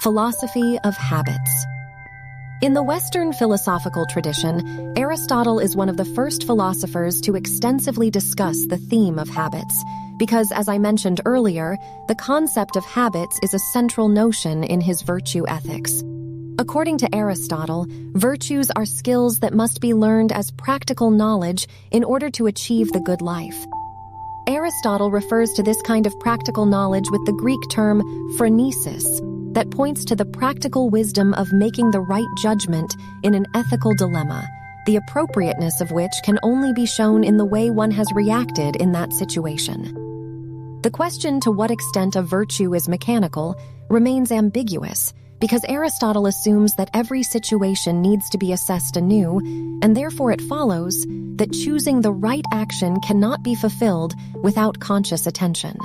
Philosophy of habits. In the Western philosophical tradition, Aristotle is one of the first philosophers to extensively discuss the theme of habits, because, as I mentioned earlier, the concept of habits is a central notion in his virtue ethics. According to Aristotle, virtues are skills that must be learned as practical knowledge in order to achieve the good life. Aristotle refers to this kind of practical knowledge with the Greek term phronesis, that points to the practical wisdom of making the right judgment in an ethical dilemma, the appropriateness of which can only be shown in the way one has reacted in that situation. The question to what extent a virtue is mechanical remains ambiguous, because Aristotle assumes that every situation needs to be assessed anew, and therefore it follows that choosing the right action cannot be fulfilled without conscious attention.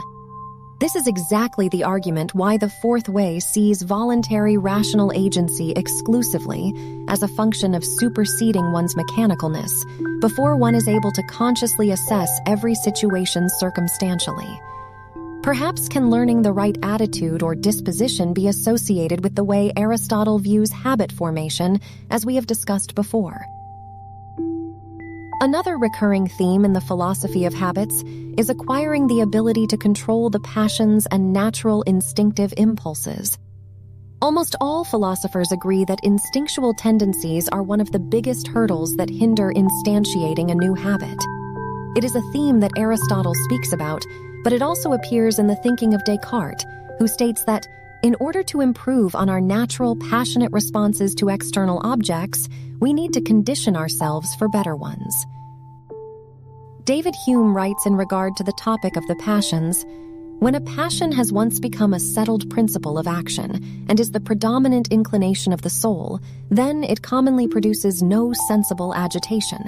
This is exactly the argument why the fourth way sees voluntary rational agency exclusively as a function of superseding one's mechanicalness before one is able to consciously assess every situation circumstantially. Perhaps can learning the right attitude or disposition be associated with the way Aristotle views habit formation, as we have discussed before. Another recurring theme in the philosophy of habits is acquiring the ability to control the passions and natural instinctive impulses. Almost all philosophers agree that instinctual tendencies are one of the biggest hurdles that hinder instantiating a new habit. It is a theme that Aristotle speaks about, but it also appears in the thinking of Descartes, who states that in order to improve on our natural, passionate responses to external objects, we need to condition ourselves for better ones. David Hume writes in regard to the topic of the passions, "When a passion has once become a settled principle of action and is the predominant inclination of the soul, then it commonly produces no sensible agitation."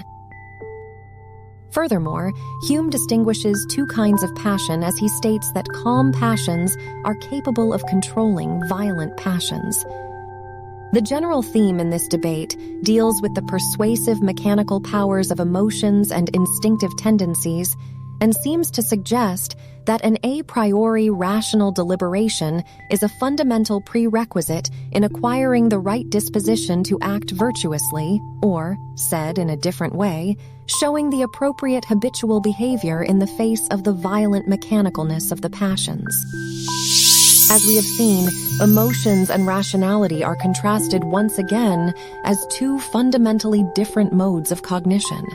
Furthermore, Hume distinguishes two kinds of passion as he states that calm passions are capable of controlling violent passions. The general theme in this debate deals with the persuasive mechanical powers of emotions and instinctive tendencies, and seems to suggest that an a priori rational deliberation is a fundamental prerequisite in acquiring the right disposition to act virtuously, or, said in a different way, showing the appropriate habitual behavior in the face of the violent mechanicalness of the passions. As we have seen, emotions and rationality are contrasted once again as two fundamentally different modes of cognition.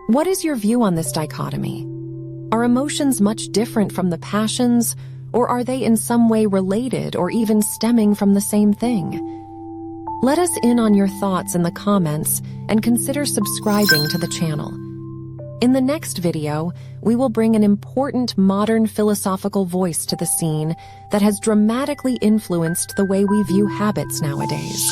What is your view on this dichotomy? Are emotions much different from the passions, or are they in some way related or even stemming from the same thing? Let us in on your thoughts in the comments and consider subscribing to the channel. In the next video, we will bring an important modern philosophical voice to the scene that has dramatically influenced the way we view habits nowadays.